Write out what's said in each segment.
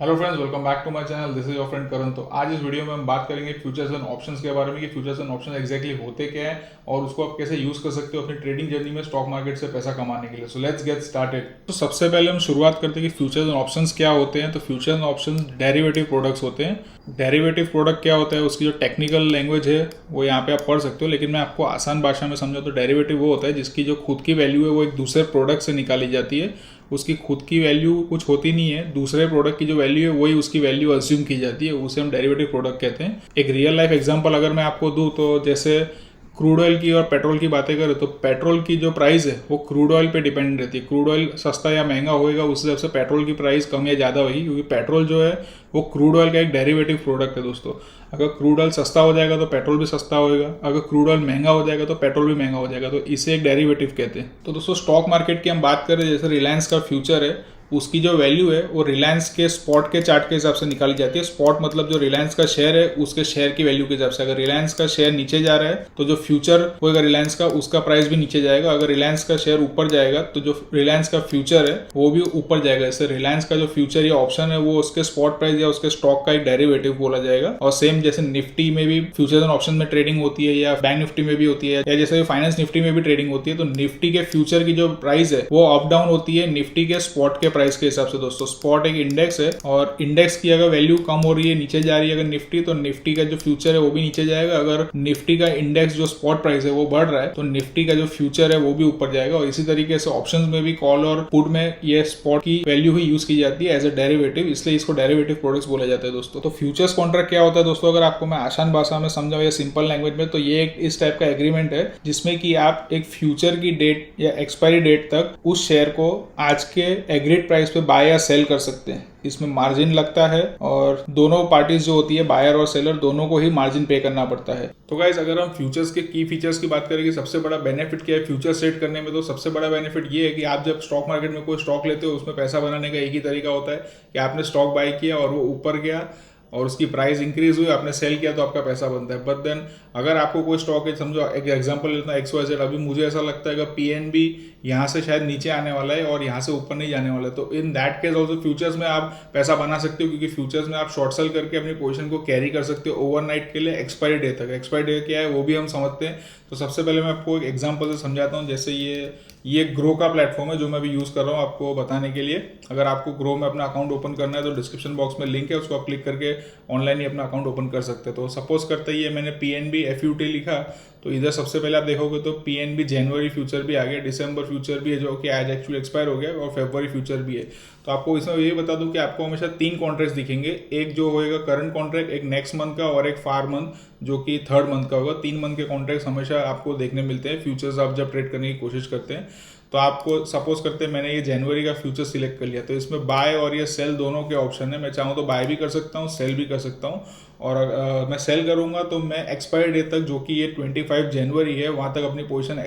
Hello friends, welcome back to my channel. This is your friend Karan. तो आज इस video में हम बात करेंगे फ्यूचर्स एंड ऑप्शंस के बारे में कि फ्यूचर्स एंड ऑप्शंस एग्जैक्टली होते क्या है और उसको आप कैसे यूज कर सकते हो अपनी ट्रेडिंग जर्नी में स्टॉक मार्केट से पैसा कमाने के लिए। So let's get started. तो सबसे पहले हम शुरुआत करते हैं कि फ्यूचर्स एंड ऑप्शंस क्या होते हैं। तो futures and options derivative products होते हैं। डेरिवेटिव प्रोडक्ट क्या होता है, उसकी जो टेक्निकल लैंग्वेज है वो यहाँ पे आप पढ़ सकते हो, लेकिन मैं आपको आसान भाषा में समझाऊँ तो डेरिवेटिव वो होता है जिसकी जो खुद की वैल्यू है वो एक दूसरे प्रोडक्ट से निकाली जाती है। उसकी खुद की वैल्यू कुछ होती नहीं है, दूसरे प्रोडक्ट की जो वैल्यू है वही उसकी वैल्यू अज्यूम की जाती है, उसे हम डेरिवेटिव प्रोडक्ट कहते हैं। एक रियल लाइफ एग्जांपल अगर मैं आपको दूं तो जैसे क्रूड ऑयल की और पेट्रोल की बातें करें तो पेट्रोल की जो प्राइस है वो क्रूड ऑयल पे डिपेंड रहती है। क्रूड ऑयल सस्ता या महंगा होएगा उस हिसाब से पेट्रोल की प्राइस कम या ज़्यादा होगी, क्योंकि पेट्रोल जो है वो क्रूड ऑयल का एक डेरिवेटिव प्रोडक्ट है दोस्तों। अगर क्रूड ऑयल सस्ता हो जाएगा तो पेट्रोल भी सस्ता होएगा, अगर क्रूड ऑयल महंगा हो जाएगा तो पेट्रोल भी महंगा हो जाएगा, तो इसे एक डेरिवेटिव कहते हैं। तो दोस्तों स्टॉक मार्केट की हम बात करें, जैसे रिलायंस का फ्यूचर है उसकी जो वैल्यू है वो रिलायंस के स्पॉट के चार्ट के हिसाब से निकाली जाती है। स्पॉट मतलब जो रिलायंस का शेयर है उसके शेयर की वैल्यू के हिसाब से। अगर रिलायंस का शेयर नीचे जा रहा है तो जो फ्यूचर होगा रिलायंस का उसका प्राइस भी नीचे जाएगा। अगर रिलायंस का शेयर ऊपर जाएगा तो जो रिलायंस का फ्यूचर है वो भी ऊपर जाएगा। जैसे रिलायंस का जो फ्यूचर या ऑप्शन है वो उसके स्पॉट प्राइस या उसके स्टॉक का एक डेरिवेटिव बोला जाएगा। और सेम जैसे निफ्टी में भी फ्यूचर्स एंड ऑप्शन में ट्रेडिंग होती है या बैंक निफ्टी में भी होती है, या जैसे फाइनेंस निफ्टी में भी ट्रेडिंग होती है, तो निफ्टी के फ्यूचर की जो प्राइस है वो अप डाउन होती है निफ्टी के स्पॉट के प्राइस के हिसाब से। दोस्तों स्पॉट एक इंडेक्स है और इंडेक्स की अगर वैल्यू कम हो रही है, नीचे जा रही है अगर निफ्टी, तो निफ्टी का जो फ्यूचर है वो भी नीचे जाएगा। अगर निफ्टी का इंडेक्स जो स्पॉट प्राइस है वो बढ़ रहा है तो निफ्टी का जो फ्यूचर है वो भी ऊपर जाएगा। और इसी तरीके से ऑप्शंस में भी कॉल और पुट में ये स्पॉट की वैल्यू ही यूज की जाती है एज अ डेरिवेटिव, इसलिए इसको डेरिवेटिव प्रोडक्ट्स बोला जाता है दोस्तों। तो फ्यूचर्स कॉन्ट्रैक्ट क्या होता है दोस्तों, अगर आपको मैं आसान भाषा में समझाऊं या सिंपल लैंग्वेज में, तो ये एक इस टाइप का एग्रीमेंट है जिसमें कि आप एक फ्यूचर की डेट या एक्सपायरी डेट तक उस शेयर को आज के एग्रीड प्राइस पे बाय या सेल कर सकते हैं। इसमें मार्जिन लगता है और दोनों पार्टीज जो होती है बायर और सेलर दोनों को ही मार्जिन पे करना पड़ता है। तो गाइज अगर हम फ्यूचर्स के की फीचर्स की बात करें कि सबसे बड़ा बेनिफिट क्या है फ्यूचर सेट करने में, तो सबसे बड़ा बेनिफिट ये है कि आप जब स्टॉक मार्केट में कोई स्टॉक लेते हो उसमें पैसा बनाने का एक ही तरीका होता है कि आपने स्टॉक बाय किया और वो ऊपर गया और उसकी प्राइस इंक्रीज हुई, आपने सेल किया तो आपका पैसा बनता है। बट देन अगर आपको कोई स्टॉक है, समझो एक एग्जांपल लेता हूं XYZ, अभी मुझे ऐसा लगता है कि PNB यहाँ से शायद नीचे आने वाला है और यहाँ से ऊपर नहीं जाने वाला है, तो in that case also futures में आप पैसा बना सकते हो, क्योंकि फ्यूचर्स में आप शॉर्ट सेल करके अपनी पोजीशन को कैरी कर सकते हो ओवरनाइट के लिए एक्सपायरी डे तक। एक्सपायरी डे क्या है वो भी हम समझते हैं। तो सबसे पहले मैं आपको एक एग्जाम्पल से समझाता हूँ। जैसे ये ग्रो का प्लेटफॉर्म है जो मैं अभी यूज़ कर रहा हूँ आपको बताने के लिए। अगर आपको ग्रो में अपना अकाउंट ओपन करना है तो डिस्क्रिप्शन बॉक्स में लिंक है, उसको आप क्लिक करके ऑनलाइन ही अपना अकाउंट ओपन कर सकते हैं। तो सपोज करते ही मैंने PNB FUT लिखा, तो इधर सबसे पहले आप देखोगे तो PNB जनवरी फ्यूचर भी आ गया, दिसंबर फ्यूचर भी है जो कि आज एक्चुअली एक्सपायर हो गया, और फरवरी फ्यूचर भी है। तो आपको इसमें ये बता दूं कि आपको हमेशा 3 कॉन्ट्रैक्ट्स दिखेंगे, एक जो होएगा करंट कॉन्ट्रैक्ट, एक नेक्स्ट मंथ का और एक फार मंथ जो कि थर्ड मंथ का होगा। 3 मंथ के कॉन्ट्रैक्ट्स हमेशा आपको देखने मिलते हैं फ्यूचर्स आप जब ट्रेड करने की कोशिश करते हैं। तो आपको सपोज करते हैं मैंने ये जनवरी का फ्यूचर सिलेक्ट कर लिया, तो इसमें बाय और ये सेल दोनों के ऑप्शन है। मैं चाहूँ तो बाय भी कर सकता हूँ, सेल भी कर सकता हूँ। और मैं सेल करूँगा तो मैं एक्सपायरी डे तक जो कि ये 25 जनवरी है वहाँ तक अपनी पोजीशन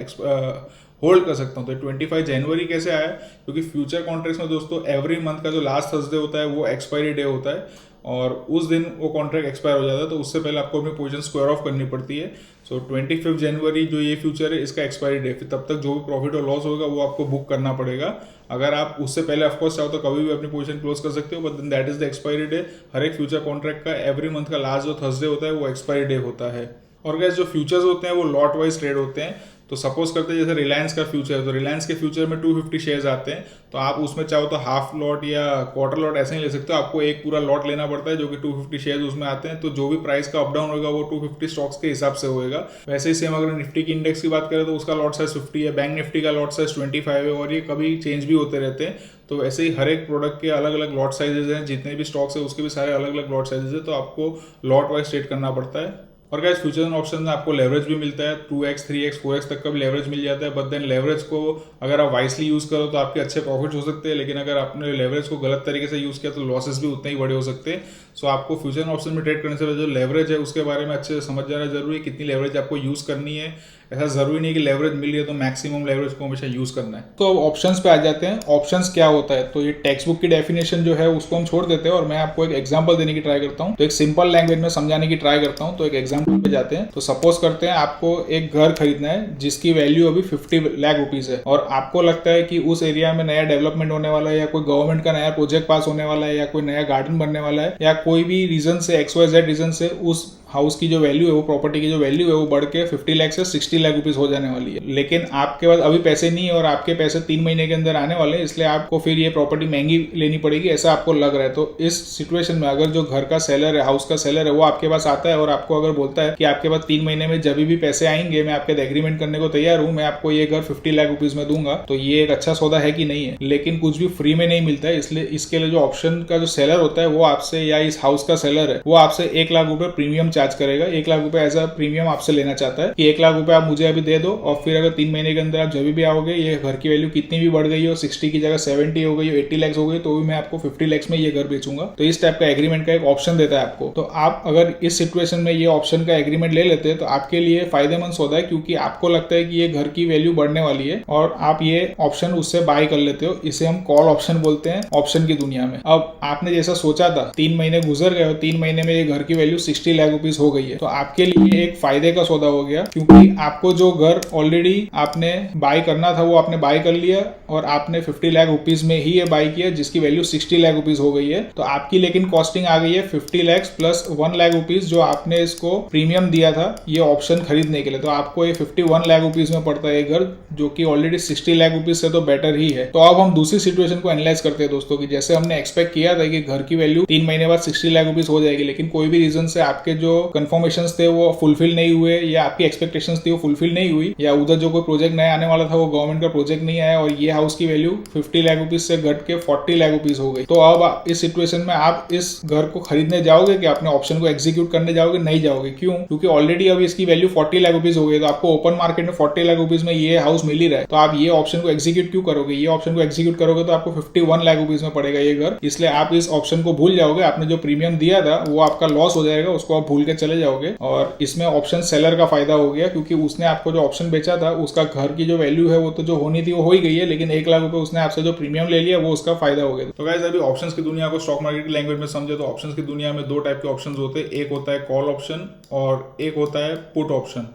होल्ड कर सकता हूँ। तो 25 जनवरी कैसे आया, क्योंकि फ्यूचर कॉन्ट्रैक्ट्स में दोस्तों एवरी मंथ का जो लास्ट थर्सडे होता है वो एक्सपायरी डे होता है और उस दिन वो कॉन्ट्रैक्ट एक्सपायर हो जाता है, तो उससे पहले आपको अपनी पोजीशन स्क्वायर ऑफ करनी पड़ती है। सो 25 जनवरी जो ये फ्यूचर है इसका एक्सपायरी डे, फिर तब तक जो भी प्रॉफिट और लॉस होगा वो आपको बुक करना पड़ेगा। अगर आप उससे पहले ऑफकोर्स चाहो तो कभी भी अपनी पोजीशन क्लोज कर सकते हो, but then that is the expiry day. हर एक फ्यूचर कॉन्ट्रैक्ट का एवरी मंथ का लास्ट जो थर्सडे होता है वो एक्सपायरी डे होता है। और गैस जो फ्यूचर्स होते हैं वो लॉट वाइज ट्रेड होते हैं। तो सपोज करते हैं जैसे रिलायंस का फ्यूचर है, तो रिलायंस के फ्यूचर में 250 शेयर्स आते हैं, तो आप उसमें चाहो तो हाफ लॉट या क्वार्टर लॉट ऐसे नहीं ले सकते हो, आपको एक पूरा लॉट लेना पड़ता है जो कि 250 शेयर्स उसमें आते हैं। तो जो भी प्राइस का अप डाउन होगा वो 250 स्टॉक्स के हिसाब से होएगा। वैसे ही सेम अगर निफ्टी की इंडेक्स की बात करें तो उसका लॉट साइज 50 है, बैंक निफ्टी का लॉट साइज 25 है, और ये कभी चेंज भी होते रहते हैं। तो ऐसे ही हर एक प्रोडक्ट के अलग अलग लॉट साइजेज हैं, जितने भी स्टॉक्स है उसके भी सारे अलग अलग लॉट साइजेज है, तो आपको लॉट वाइज ट्रेड करना पड़ता है। और गाइस फ्यूचर एंड ऑप्शन में आपको लेवरेज भी मिलता है, 2x 3x 4x तक का भी लेवरेज मिल जाता है। बट देन लेवरेज को अगर आप वाइसली यूज करो तो आपके अच्छे प्रॉफिट्स हो सकते हैं, लेकिन अगर आपने लेवरेज को गलत तरीके से यूज किया तो लॉसेस भी उतने ही बड़े हो सकते हैं। सो आपको फ्यूचर एंड ऑप्शन में ट्रेड करने से पहले जो लेवरेज है उसके बारे में अच्छे से समझ जाना जरूरी है, कितनी लेवरेज आपको यूज करनी है ऐसा जरूरी नहीं कि लेवरेज मिल रही है तो मैक्सिमम लेवरेज को हमेशा यूज करना है। तो अब ऑप्शंस पे आ जाते हैं। ऑप्शंस क्या होता है, तो ये टेक्स्ट बुक की डेफिनेशन जो है उसको हम छोड़ देते हैं और मैं आपको एक एग्जांपल देने की ट्राई करता हूँ। तो एक सिंपल लैंग्वेज में समझाने की ट्राई करता हूँ। तो एक एग्जांपल पे जाते हैं। तो सपोज करते हैं आपको एक घर खरीदना है जिसकी वैल्यू अभी 50 लाख रुपीज है और आपको लगता है कि उस एरिया में नया डेवलपमेंट होने वाला है या कोई गवर्नमेंट का नया प्रोजेक्ट पास होने वाला है या कोई नया गार्डन बनने वाला है या कोई भी रीजन से XYZ रीजन से उस हाउस की जो वैल्यू है, वो प्रॉपर्टी की जो वैल्यू है वो बढ़ के 50 लाख से 60 लाख रुपीज हो जाने वाली है। लेकिन आपके पास अभी पैसे नहीं है और आपके पैसे 3 महीने के अंदर आने वाले हैं, इसलिए आपको फिर ये प्रॉपर्टी महंगी लेनी पड़ेगी, ऐसा आपको लग रहा है। तो इस सिचुएशन में अगर जो घर का सेलर है, हाउस का सेलर है, वो आपके पास आता है और आपको अगर बोलता है कि आपके पास 3 महीने में जब भी पैसे आएंगे मैं आपके एग्रीमेंट करने को तैयार हूँ, मैं आपको ये घर 50 लाख रुपीज में दूंगा, तो ये एक अच्छा सौदा है कि नहीं है। लेकिन कुछ भी फ्री में नहीं मिलता है, इसलिए इसके लिए जो ऑप्शन का जो सेलर होता है वो आपसे, या इस हाउस का सेलर है वो आपसे 1 लाख रुपए प्रीमियम चार्ज करेगा। 1 लाख रुपए एज अ प्रीमियम आपसे लेना चाहता है कि 1 लाख रुपए आप मुझे अभी दे दो और फिर अगर 3 महीने के अंदर आप जब भी आओगे, ये घर की वैल्यू कितनी भी बढ़ गई हो, 60 की जगह 70 हो गई हो, 80 लाख हो गई, तो भी मैं आपको 50 लाख में ये घर बेचूंगा। तो इस टाइप का एग्रीमेंट का एक ऑप्शन देता है आपको। तो आप अगर इस सिचुएशन में ये ऑप्शन का एग्रीमेंट ले लेते हैं तो आपके लिए फायदेमंद होता है, क्योंकि आपको लगता है कि ये घर की वैल्यू बढ़ने वाली है और आप ये ऑप्शन उससे बाय कर लेते हो। इसे हम कॉल ऑप्शन बोलते हैं ऑप्शन की दुनिया में। अब आपने जैसा सोचा था, 3 महीने गुजर गए और 3 महीने में ये घर की वैल्यू 60 लाख रुपीज हो गई है, तो आपके लिए एक फायदे का सौदा हो गया, क्योंकि आपको जो घर ऑलरेडी आपने बाय करना था वो आपने बाय कर लिया और आपने 50 लाख रुपीज में ही ये बाय किया जिसकी वैल्यू 60 लाख रुपीज हो गई है। तो आपकी लेकिन कॉस्टिंग आ गई है 50 लाख प्लस 1 लाख रुपीज जो आपने इसको प्रीमियम दिया था ये ऑप्शन खरीदने के लिए। तो आपको ये 51 लाख रुपीज में पड़ता है घर, जो कि ऑलरेडी 60 लाख रुपीज से तो बेटर ही है। तो अब हम दूसरी सिचुएशन को एनालाइज करते हैं दोस्तों, की जैसे हमने एक्सपेक्ट किया था कि घर की वैल्यू 3 महीने बाद 60 लाख रुपीज हो जाएगी, लेकिन कोई भी रीजन से आपके जो कंफर्मेशन थे वो फुलफिल नहीं हुए या आपकी एक्सपेक्टेशंस थी वो फुलफिल नहीं हुई, या उधर जो कोई प्रोजेक्ट नया आने वाला था वो गवर्नमेंट का प्रोजेक्ट नहीं आया और ये हाउस की वैल्यू 50 लाख रुपीज से घट के 40 लाख रुपीज हो गई। तो अब इस सिचुएशन में आप इस घर को खरीदने जाओगे कि अपने ऑप्शन को एग्जीक्यूट करने जाओगे? नहीं जाओगे। क्यों? क्योंकि ऑलरेडी अभी इसकी वैल्यू 40 लाख रुपीज हो गई। तो आपको ओपन मार्केट में 40 लाख रुपीज में ये हाउस मिल ही रहा है, तो आप ये ऑप्शन को एग्जीक्यूट क्यों करोगे? ये ऑप्शन को एग्जीक्यूट करोगे तो आपको 51 लाख रुपीज में पड़ेगा ये घर, इसलिए आप इस ऑप्शन को भूल जाओगे। आपने जो प्रीमियम दिया था वो आपका लॉस हो जाएगा, उसको आप भूल के चले जाओगे। और इसमें ऑप्शन सेलर का फायदा हो गया, क्योंकि उसने आपको जो ऑप्शन बेचा था उसका घर की जो वैल्यू है वो तो जो होनी थी वो हो ही गई है, लेकिन 1 लाख रुपए उसने आपसे जो प्रीमियम ले लिया वो उसका फायदा हो गया। तो गाइस अभी ऑप्शंस की दुनिया को स्टॉक मार्केट की लैंग्वेज में समझे तो ऑप्शंस की दुनिया में 2 टाइप के ऑप्शंस होते हैं, एक होता है कॉल ऑप्शन और एक होता है पुट ऑप्शन।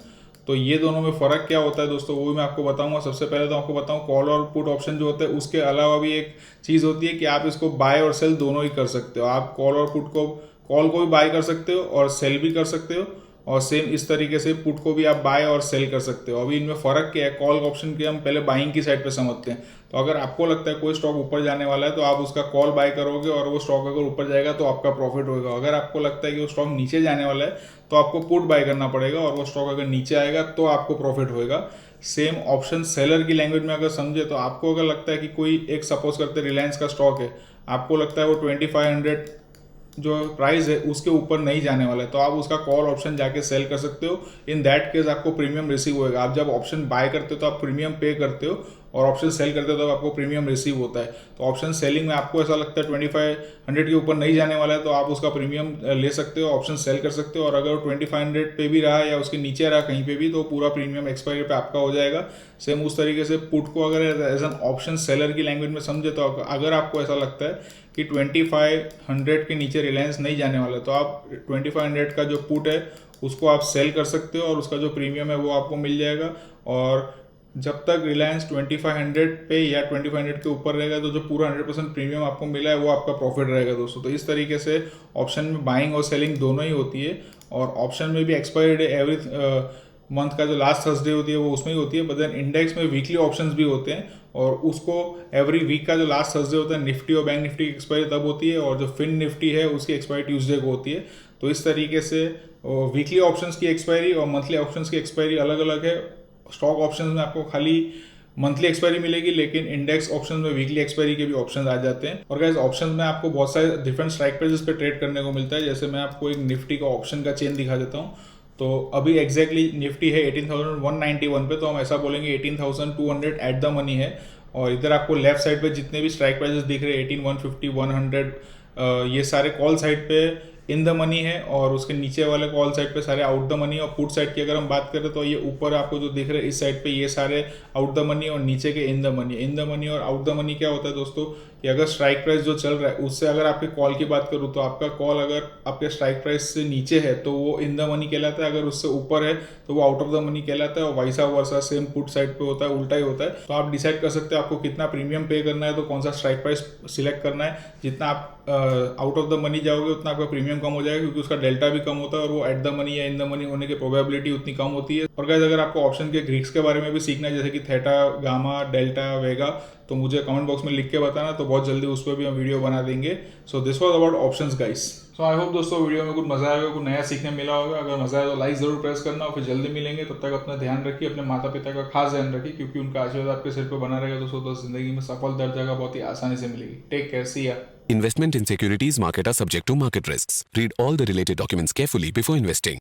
तो ये दोनों में फर्क क्या होता है दोस्तों वो भी मैं आपको बताऊंगा। सबसे पहले तो आपको बताऊं कॉल और पुट ऑप्शन जो होते हैं उसके अलावा भी एक चीज होती है कि आप इसको बाय और सेल दोनों ही कर सकते हो। आप कॉल और पुट को, कॉल को भी बाय कर सकते हो और सेल भी कर सकते हो, और सेम इस तरीके से पुट को भी आप बाय और सेल कर सकते हो। अभी इनमें फर्क क्या है? कॉल ऑप्शन के हम पहले बाइंग की साइड पे समझते हैं। तो अगर आपको लगता है कोई स्टॉक ऊपर जाने वाला है तो आप उसका कॉल बाय करोगे और वो स्टॉक अगर ऊपर जाएगा तो आपका प्रॉफिट होगा। अगर आपको लगता है कि वो स्टॉक नीचे जाने वाला है तो आपको पुट बाय करना पड़ेगा और वो स्टॉक अगर नीचे आएगा तो आपको प्रॉफिट होगा। सेम ऑप्शन सेलर की लैंग्वेज में अगर समझे तो आपको अगर लगता है कि कोई एक सपोज करते रिलायंस का स्टॉक है, आपको लगता है वो 2500 जो प्राइस है उसके ऊपर नहीं जाने वाला है, तो आप उसका कॉल ऑप्शन जाके सेल कर सकते हो। इन दैट केस आपको प्रीमियम रिसीव होएगा। आप जब ऑप्शन बाय करते हो तो आप प्रीमियम पे करते हो और ऑप्शन सेल करते हो तो आपको प्रीमियम रिसीव होता है। तो ऑप्शन सेलिंग में आपको ऐसा लगता है 2500 के ऊपर नहीं जाने वाला है तो आप उसका प्रीमियम ले सकते हो, ऑप्शन सेल कर सकते हो। और अगर 2500 पे भी रहा या उसके नीचे रहा कहीं पे भी तो पूरा प्रीमियम एक्सपायरी पे आपका हो जाएगा। सेम उस तरीके से पुट को अगर एज एन ऑप्शन सेलर की लैंग्वेज में समझे तो अगर आपको ऐसा लगता है कि 2500 के नीचे रिलायंस नहीं जाने वाला तो आप 2500 का जो पुट है उसको आप सेल कर सकते हो और उसका जो प्रीमियम है वो आपको मिल जाएगा। और जब तक रिलायंस 2500 पे या 2500 के ऊपर रहेगा तो जो पूरा 100% प्रीमियम आपको मिला है वो आपका प्रॉफिट रहेगा दोस्तों। तो इस तरीके से ऑप्शन में बाइंग और सेलिंग दोनों ही होती है। और ऑप्शन में भी एक्सपायरी डे एवरी मंथ का जो लास्ट थर्सडे होती है वो उसमें ही होती है। बट देन इंडेक्स में वीकली ऑप्शंस भी होते हैं और उसको एवरी वीक का जो लास्ट थर्सडे होता है निफ्टी और बैंक निफ्टी की एक्सपायरी तब होती है और जो फिन निफ्टी है उसकी एक्सपायरी ट्यूसडे को होती है। तो इस तरीके से वीकली ऑप्शंस की एक्सपायरी और मंथली ऑप्शंस की एक्सपायरी अलग अलग है। स्टॉक ऑप्शंस में आपको खाली मंथली एक्सपायरी मिलेगी, लेकिन इंडेक्स ऑप्शन में वीकली एक्सपायरी के भी ऑप्शंस आ जाते हैं। और गाइस ऑप्शन में आपको बहुत सारे डिफरेंट स्ट्राइक प्राइसेस पे ट्रेड करने को मिलता है। जैसे मैं आपको एक निफ्टी का ऑप्शन का चेन दिखा देता हूँ। तो अभी एग्जैक्टली निफ्टी है 18,191 पे, तो हम ऐसा बोलेंगे 18,200 एट द मनी है। और इधर आपको लेफ्ट साइड पे जितने भी स्ट्राइक प्राइसेस दिख रहे हैं 18,150, 100 ये सारे कॉल साइड पे इन द मनी है, और उसके नीचे वाले कॉल साइड पे सारे आउट द मनी। और पुट साइड की अगर हम बात करें तो ये ऊपर आपको जो दिख रहे हैं इस साइड पे ये सारे आउट द मनी, और नीचे के in the money. In the money और आउट द मनी क्या होता है दोस्तों कि अगर स्ट्राइक प्राइस जो चल रहा है उससे अगर आपके कॉल की बात करूँ तो आपका कॉल अगर आपके स्ट्राइक प्राइस से नीचे है तो वो इन द मनी कहलाता है, अगर उससे ऊपर है तो वो आउट ऑफ द मनी कहलाता है। और वाइसा वर्सा सेम पुट साइड पे होता है, उल्टा ही होता है। तो आप डिसाइड कर सकते हैं आपको कितना प्रीमियम पे करना है, तो कौन सा स्ट्राइक प्राइस सिलेक्ट करना है। जितना आप आउट ऑफ द मनी जाओगे उतना आपका प्रीमियम कम हो जाएगा, क्योंकि उसका डेल्टा भी कम होता है और वो एट द मनी या इन द मनी होने की प्रोबेबिलिटी उतनी कम होती है। और गाइस अगर आपको ऑप्शन के ग्रीक्स के बारे में भी सीखना है, जैसे कि थीटा, गामा, डेल्टा, वेगा, तो मुझे कमेंट बॉक्स में लिख के बताना, तो बहुत जल्दी उस पर भी हम वीडियो बना देंगे। So this was about options guys. So I hope दोस्तों वीडियो में कुछ मजा आएगा, कुछ नया सीखने मिला होगा। अगर मजा आया तो लाइक जरूर प्रेस करना, और फिर जल्दी मिलेंगे। तब तक अपना ध्यान रखिए, अपने माता पिता का खास ध्यान रखिए, क्योंकि उनका आशीर्वाद आपके सिर पर बना रहेगा दोस्तों, तो जिंदगी में सफल दर्जा का बहुत ही आसानी से मिलेगी। टेक केयर, सी या। Investment in securities market are subject to market risks. Read all the related documents carefully before investing.